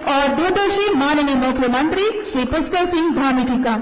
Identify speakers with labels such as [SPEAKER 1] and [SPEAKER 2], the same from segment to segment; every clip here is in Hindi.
[SPEAKER 1] और दूरदर्शी माननीय मुख्यमंत्री श्री पुष्कर सिंह धामी जी का।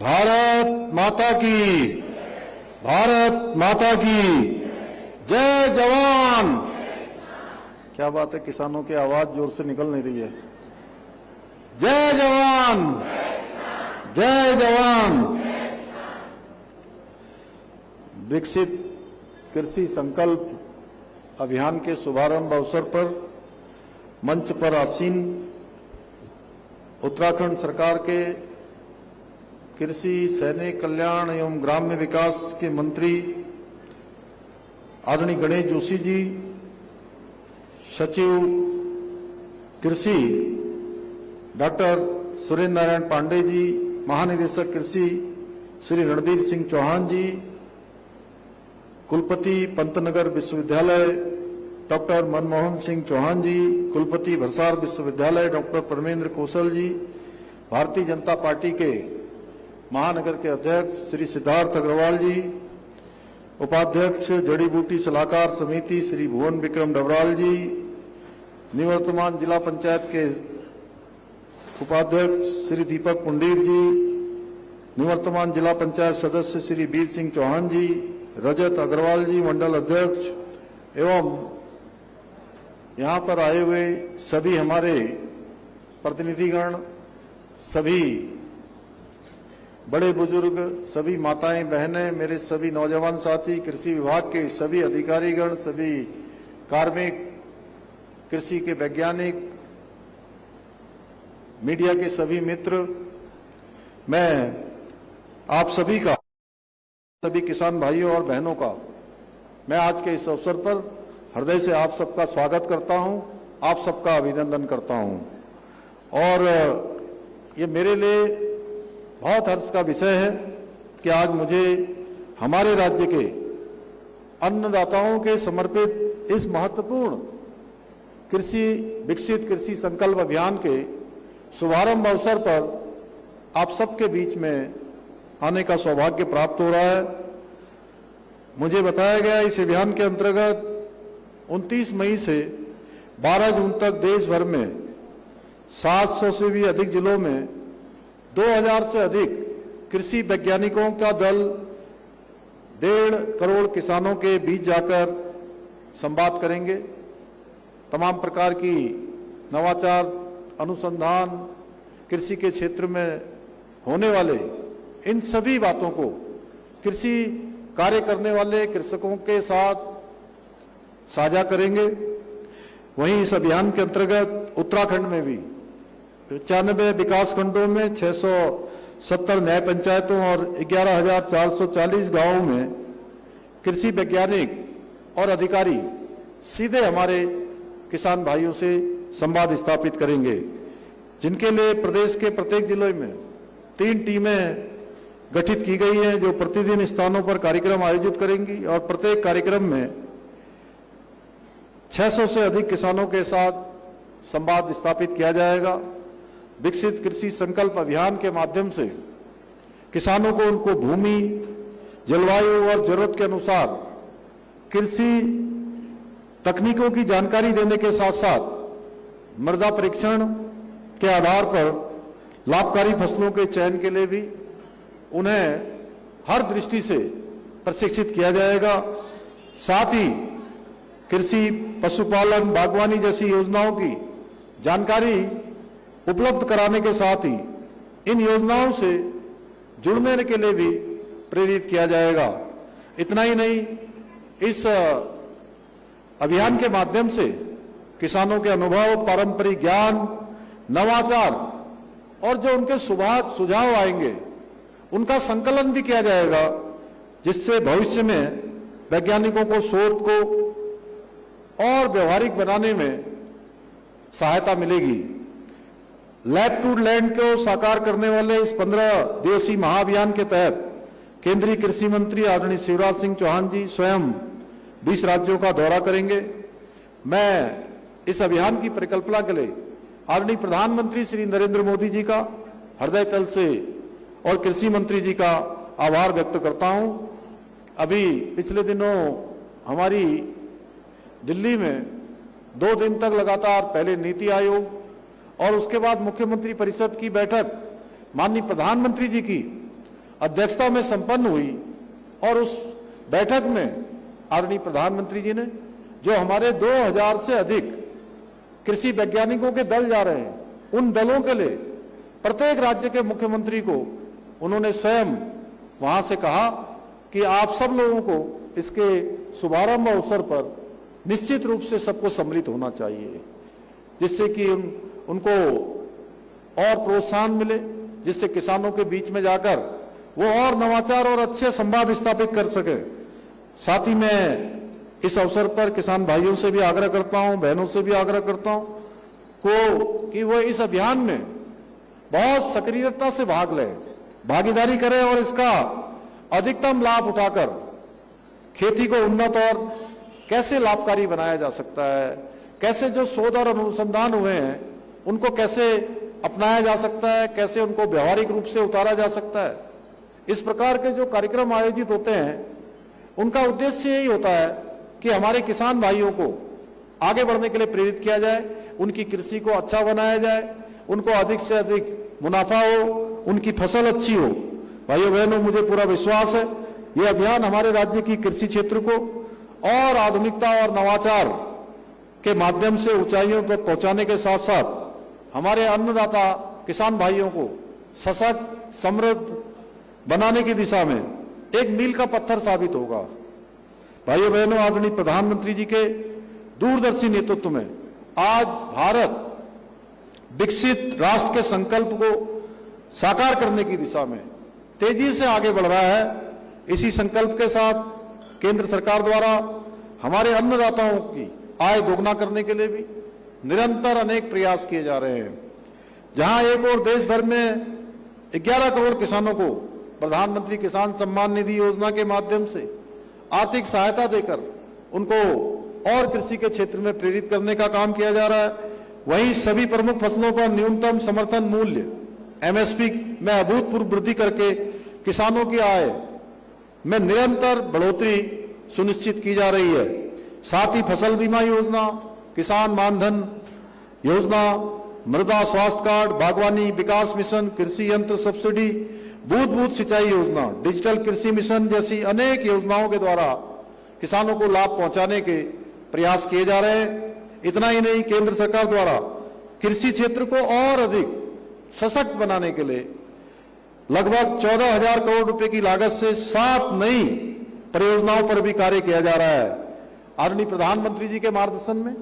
[SPEAKER 2] भारत माता की, भारत माता की जय जवान। क्या बात है, किसानों की आवाज जोर से निकल नहीं रही है। जय जवान, जय जवान। विकसित कृषि संकल्प अभियान के शुभारंभ अवसर पर मंच पर आसीन उत्तराखंड सरकार के कृषि, सैनिक कल्याण एवं ग्राम्य विकास के मंत्री आदरणीय गणेश जोशी जी, सचिव कृषि डॉक्टर सुरेंद्र नारायण पांडे जी, महानिदेशक कृषि श्री रणबीर सिंह चौहान जी, कुलपति पंतनगर विश्वविद्यालय डॉक्टर मनमोहन सिंह चौहान जी, कुलपति भरसार विश्वविद्यालय डॉक्टर परमेंद्र कौशल जी, भारतीय जनता पार्टी के महानगर के अध्यक्ष श्री सिद्धार्थ अग्रवाल जी, उपाध्यक्ष जड़ी बूटी सलाहकार समिति श्री भुवन विक्रम डबराल जी, निवर्तमान जिला पंचायत के उपाध्यक्ष श्री दीपक पुंडीर जी, निवर्तमान जिला पंचायत सदस्य श्री वीर सिंह चौहान जी, रजत अग्रवाल जी मंडल अध्यक्ष एवं यहाँ पर आए हुए सभी हमारे प्रतिनिधिगण, सभी बड़े बुजुर्ग, सभी माताएं बहनें, मेरे सभी नौजवान साथी, कृषि विभाग के सभी अधिकारीगण, सभी कार्मिक, कृषि के वैज्ञानिक, मीडिया के सभी मित्र, मैं आप सभी का, सभी किसान भाइयों और बहनों का मैं आज के इस अवसर पर हृदय से आप सबका स्वागत करता हूं, आप सबका अभिनंदन करता हूं। और ये मेरे लिए बहुत हर्ष का विषय है कि आज मुझे हमारे राज्य के अन्नदाताओं के समर्पित इस महत्वपूर्ण कृषि विकसित कृषि संकल्प अभियान के शुभारंभ अवसर पर आप सबके बीच में आने का सौभाग्य प्राप्त हो रहा है। मुझे बताया गया इस अभियान के अंतर्गत 29 मई से 12 जून तक देश भर में 700 से भी अधिक जिलों में 2000 से अधिक कृषि वैज्ञानिकों का दल 1.5 करोड़ किसानों के बीच जाकर संवाद करेंगे। तमाम प्रकार की नवाचार, अनुसंधान, कृषि के क्षेत्र में होने वाले इन सभी बातों को कृषि कार्य करने वाले कृषकों के साथ साझा करेंगे। वहीं इस अभियान के अंतर्गत उत्तराखंड में भी 95 विकास खंडों में 670 न्याय पंचायतों और 11,440 गांवों में कृषि वैज्ञानिक और अधिकारी सीधे हमारे किसान भाइयों से संवाद स्थापित करेंगे, जिनके लिए प्रदेश के प्रत्येक जिले में 3 टीमें गठित की गई हैं, जो प्रतिदिन स्थानों पर कार्यक्रम आयोजित करेंगी और प्रत्येक कार्यक्रम में 600 से अधिक किसानों के साथ संवाद स्थापित किया जाएगा। विकसित कृषि संकल्प अभियान के माध्यम से किसानों को उनको भूमि, जलवायु और जरूरत के अनुसार कृषि तकनीकों की जानकारी देने के साथ साथ मृदा परीक्षण के आधार पर लाभकारी फसलों के चयन के लिए भी उन्हें हर दृष्टि से प्रशिक्षित किया जाएगा। साथ ही कृषि, पशुपालन, बागवानी जैसी योजनाओं की जानकारी उपलब्ध कराने के साथ ही इन योजनाओं से जुड़ने के लिए भी प्रेरित किया जाएगा। इतना ही नहीं, इस अभियान के माध्यम से किसानों के अनुभव, पारंपरिक ज्ञान, नवाचार और जो उनके सुझाव आएंगे उनका संकलन भी किया जाएगा, जिससे भविष्य में वैज्ञानिकों को शोध को और व्यवहारिक बनाने में सहायता मिलेगी। लैब टू लैंड को साकार करने वाले इस 15 दिवसीय महाअभियान के तहत केंद्रीय कृषि मंत्री आदरणीय शिवराज सिंह चौहान जी स्वयं 20 राज्यों का दौरा करेंगे। मैं इस अभियान की परिकल्पना के लिए आदरणीय प्रधानमंत्री श्री नरेंद्र मोदी जी का हृदय तल से और कृषि मंत्री जी का आभार व्यक्त करता हूं। अभी पिछले दिनों हमारी दिल्ली में 2 दिन तक लगातार पहले नीति आयोग और उसके बाद मुख्यमंत्री परिषद की बैठक माननीय प्रधानमंत्री जी की अध्यक्षता में संपन्न हुई और उस बैठक में आदरणीय प्रधानमंत्री जी ने जो हमारे 2000 से अधिक कृषि वैज्ञानिकों के दल जा रहे हैं, उन दलों के लिए प्रत्येक राज्य के मुख्यमंत्री को उन्होंने स्वयं वहां से कहा कि आप सब लोगों को इसके शुभारंभ अवसर पर निश्चित रूप से सबको सम्मिलित होना चाहिए, जिससे कि उनको और प्रोत्साहन मिले, जिससे किसानों के बीच में जाकर वो और नवाचार और अच्छे संवाद स्थापित कर सके। साथ ही मैं इस अवसर पर किसान भाइयों से भी आग्रह करता हूं, बहनों से भी आग्रह करता हूं कि वो इस अभियान में बहुत सक्रियता से भाग लें, भागीदारी करें और इसका अधिकतम लाभ उठाकर खेती को उन्नत और कैसे लाभकारी बनाया जा सकता है, कैसे जो शोध और अनुसंधान हुए हैं उनको कैसे अपनाया जा सकता है, कैसे उनको व्यवहारिक रूप से उतारा जा सकता है। इस प्रकार के जो कार्यक्रम आयोजित होते हैं उनका उद्देश्य यही होता है कि हमारे किसान भाइयों को आगे बढ़ने के लिए प्रेरित किया जाए, उनकी कृषि को अच्छा बनाया जाए, उनको अधिक से अधिक मुनाफा हो, उनकी फसल अच्छी हो। भाइयों बहनों, मुझे पूरा विश्वास है ये अभियान हमारे राज्य की कृषि क्षेत्र को और आधुनिकता और नवाचार के माध्यम से ऊंचाइयों तक पहुंचाने के साथ साथ हमारे अन्नदाता किसान भाइयों को सशक्त समृद्ध बनाने की दिशा में एक मील का पत्थर साबित होगा। भाइयों बहनों, आदरणीय प्रधानमंत्री जी के दूरदर्शी नेतृत्व में आज भारत विकसित राष्ट्र के संकल्प को साकार करने की दिशा में तेजी से आगे बढ़ रहा है। इसी संकल्प के साथ केंद्र सरकार द्वारा हमारे अन्नदाताओं की आय दोगुना करने के लिए भी निरंतर अनेक प्रयास किए जा रहे हैं। जहां एक और देश भर में 11 करोड़ किसानों को प्रधानमंत्री किसान सम्मान निधि योजना के माध्यम से आर्थिक सहायता देकर उनको और कृषि के क्षेत्र में प्रेरित करने का काम किया जा रहा है, वहीं सभी प्रमुख फसलों पर न्यूनतम समर्थन मूल्य एमएसपी में अभूतपूर्व वृद्धि करके किसानों की आय में निरंतर बढ़ोतरी सुनिश्चित की जा रही है। साथ ही फसल बीमा योजना, किसान मानधन योजना, मृदा स्वास्थ्य कार्ड, बागवानी विकास मिशन, कृषि यंत्र सब्सिडी, बूंद बूंद सिंचाई योजना, डिजिटल कृषि मिशन जैसी अनेक योजनाओं के द्वारा किसानों को लाभ पहुंचाने के प्रयास किए जा रहे हैं। इतना ही नहीं, केंद्र सरकार द्वारा कृषि क्षेत्र को और अधिक सशक्त बनाने के लिए लगभग 14,000 करोड़ रुपए की लागत से 7 नई परियोजनाओं पर भी कार्य किया जा रहा है। आदरणीय प्रधानमंत्री जी के मार्गदर्शन में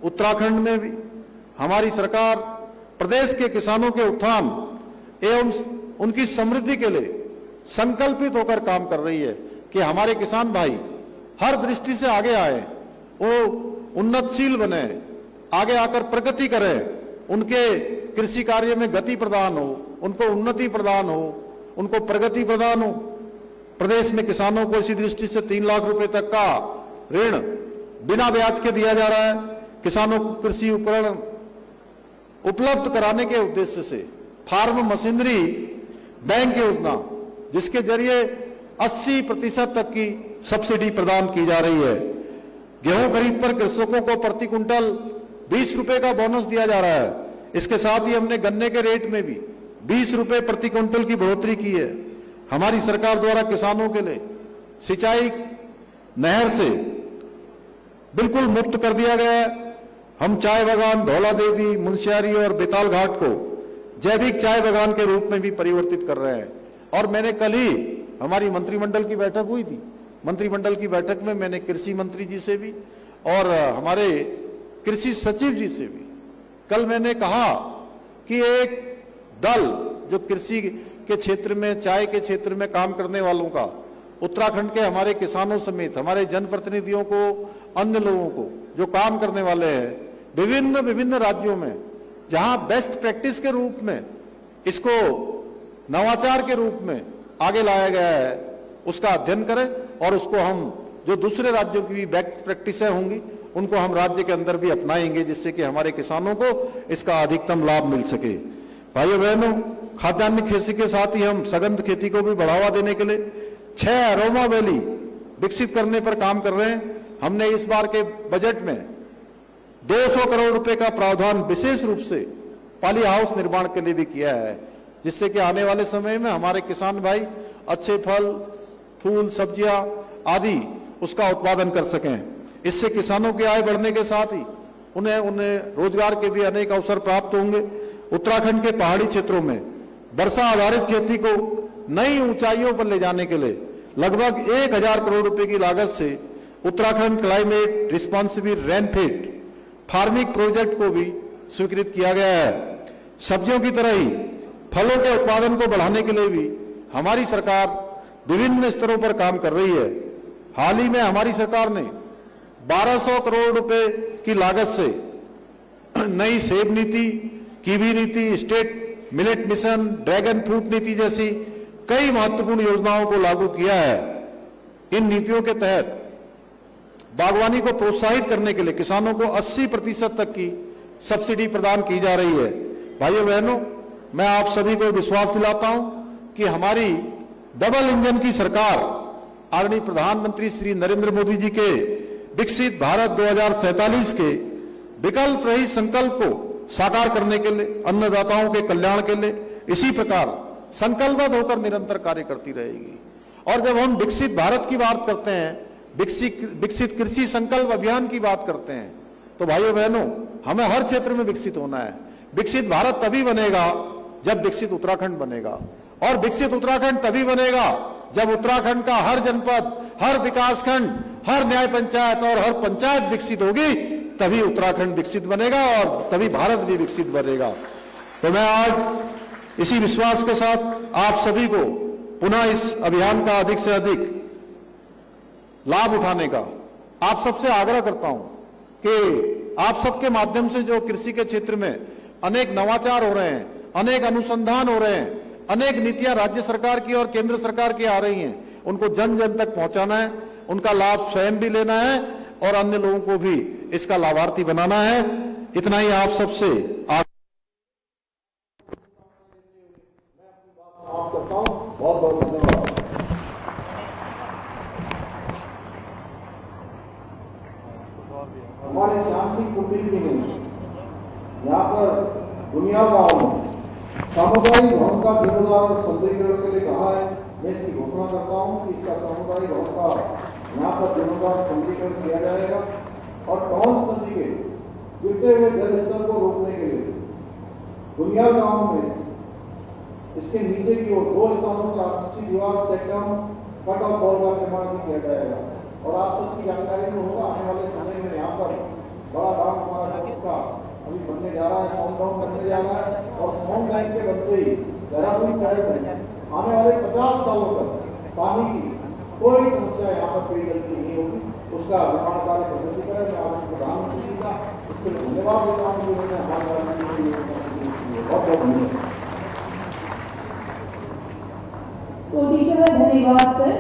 [SPEAKER 2] उत्तराखंड में भी हमारी सरकार प्रदेश के किसानों के उत्थान एवं उनकी समृद्धि के लिए संकल्पित होकर काम कर रही है कि हमारे किसान भाई हर दृष्टि से आगे आए, वो उन्नतशील बने, आगे आकर प्रगति करें, उनके कृषि कार्य में गति प्रदान हो, उनको उन्नति प्रदान हो, उनको प्रगति प्रदान हो। प्रदेश में किसानों को इसी दृष्टि से 3 लाख रुपए तक का ऋण बिना ब्याज के दिया जा रहा है। किसानों को कृषि उपकरण उपलब्ध कराने के उद्देश्य से फार्म मशीनरी बैंक योजना, जिसके जरिए 80% तक की सब्सिडी प्रदान की जा रही है। गेहूं खरीद पर कृषकों को प्रति कुंटल 20 रुपए का बोनस दिया जा रहा है। इसके साथ ही हमने गन्ने के रेट में भी 20 रुपए प्रति क्विंटल की बढ़ोतरी की है। हमारी सरकार द्वारा किसानों के लिए सिंचाई नहर से बिल्कुल मुक्त कर दिया गया है। हम चाय बागान धौला देवी, मुंशियारी और बेताल घाट को जैविक चाय बागान के रूप में भी परिवर्तित कर रहे हैं। और मैंने कल ही हमारी मंत्रिमंडल की बैठक हुई थी, मंत्रिमंडल की बैठक में मैंने कृषि मंत्री जी से भी और हमारे कृषि सचिव जी से भी कल मैंने कहा कि एक दल जो कृषि के क्षेत्र में, चाय के क्षेत्र में काम करने वालों का, उत्तराखंड के हमारे किसानों समेत हमारे जनप्रतिनिधियों को, अन्य लोगों को जो काम करने वाले हैं विभिन्न राज्यों में, जहां बेस्ट प्रैक्टिस के रूप में इसको नवाचार के रूप में आगे लाया गया है, उसका अध्ययन करें और उसको हम जो दूसरे राज्यों की भी बेस्ट प्रैक्टिसें होंगी उनको हम राज्य के अंदर भी अपनाएंगे, जिससे कि हमारे किसानों को इसका अधिकतम लाभ मिल सके। भाइयों बहनों, खाद्यान्न खेती के साथ ही हम सघन खेती को भी बढ़ावा देने के लिए 6 अरोमा वैली विकसित करने पर काम कर रहे हैं। हमने इस बार के बजट में 200 करोड़ रुपए का प्रावधान विशेष रूप से पाली हाउस निर्माण के लिए भी किया है, जिससे कि आने वाले समय में हमारे किसान भाई अच्छे फल, फूल, सब्जियां आदि उसका उत्पादन कर सकें। इससे किसानों की आय बढ़ने के साथ ही उन्हें रोजगार के भी अनेक अवसर प्राप्त होंगे। उत्तराखंड के पहाड़ी क्षेत्रों में वर्षा आधारित खेती को नई ऊंचाइयों पर ले जाने के लिए लगभग 1000 करोड़ रुपए की लागत से Uttarakhand climate responsible rainfed farming project को भी स्वीकृत किया गया है। सब्जियों की तरह ही फलों के उत्पादन को बढ़ाने के लिए भी हमारी सरकार विभिन्न स्तरों पर काम कर रही है। हाल ही में हमारी सरकार ने 1200 करोड़ रुपए की लागत से नई सेब नीति, कीवी नीति, state millet mission, dragon fruit नीति जैसी कई महत्वपूर्ण योजनाओं को लागू किया है। इन नीतियों के तहत बागवानी को प्रोत्साहित करने के लिए किसानों को 80% तक की सब्सिडी प्रदान की जा रही है। भाइयों बहनों, मैं आप सभी को विश्वास दिलाता हूं कि हमारी डबल इंजन की सरकार आदरणीय प्रधानमंत्री श्री नरेंद्र मोदी जी के विकसित भारत 2047 के विकल्प रहित संकल्प को साकार करने के लिए, अन्नदाताओं के कल्याण के लिए इसी प्रकार संकल्पबद्ध होकर निरंतर कार्य करती रहेगी। और जब हम विकसित भारत की बात करते हैं, विकसित कृषि संकल्प अभियान की बात करते हैं, तो भाइयों बहनों, हमें हर क्षेत्र में विकसित होना है। विकसित भारत तभी बनेगा जब विकसित उत्तराखंड बनेगा, और विकसित उत्तराखंड तभी बनेगा जब उत्तराखंड का हर जनपद, हर विकासखंड, हर न्याय पंचायत और हर पंचायत विकसित होगी, तभी उत्तराखंड विकसित बनेगा और तभी भारत भी विकसित बनेगा। तो मैं आज इसी विश्वास के साथ आप सभी को पुनः इस अभियान का अधिक से अधिक लाभ उठाने का आप सबसे आग्रह करता हूं कि आप सबके माध्यम से जो कृषि के क्षेत्र में अनेक नवाचार हो रहे हैं, अनेक अनुसंधान हो रहे हैं, अनेक नीतियां राज्य सरकार की और केंद्र सरकार की आ रही हैं, उनको जन जन तक पहुंचाना है, उनका लाभ स्वयं भी लेना है और अन्य लोगों को भी इसका लाभार्थी बनाना है। इतना ही आप सबसे करता हूं। बहुत बहुत धन्यवाद। हमारे श्याम सिंह कुलदीप जी ने यहाँ पर दुनिया गांव में सामुदायिक भवन का जीर्णोद्धार और सौंदर्यीकरण के लिए कहा है। मैं इसकी घोषणा करता हूँ कि इसका सामुदायिक भवन का यहाँ पर जीर्णोद्धार सौंदर्यीकरण किया जाएगा और टॉन्स नदी के गिरते हुए जल स्तर को रोकने के लिए दुनिया गांव में इसके नीचे की ओर 2 स्थानों पर आपसी दीवार चेकडाउन कट और बॉल का निर्माण भी किया जाएगा। और आप सबकी जानकारी में होगा, आने वाले समय में यहाँ पर बड़ा काम हमारा का अभी बनने जा रहा है, साउंड डाउन करने जा रहा है और साउंड लाइन के बनते ही देहरादून शहर में आने वाले 50 सालों तक पानी की कोई समस्या यहाँ पर पेयजल की नहीं होगी। उसका निर्माण कार्य प्रगति करें। मैं आपको प्रधानमंत्री जी का इसके लिए धन्यवाद देता हूँ कि उन्होंने हमारे बहुत बहुत धन्यवाद।
[SPEAKER 1] धन्यवाद सर।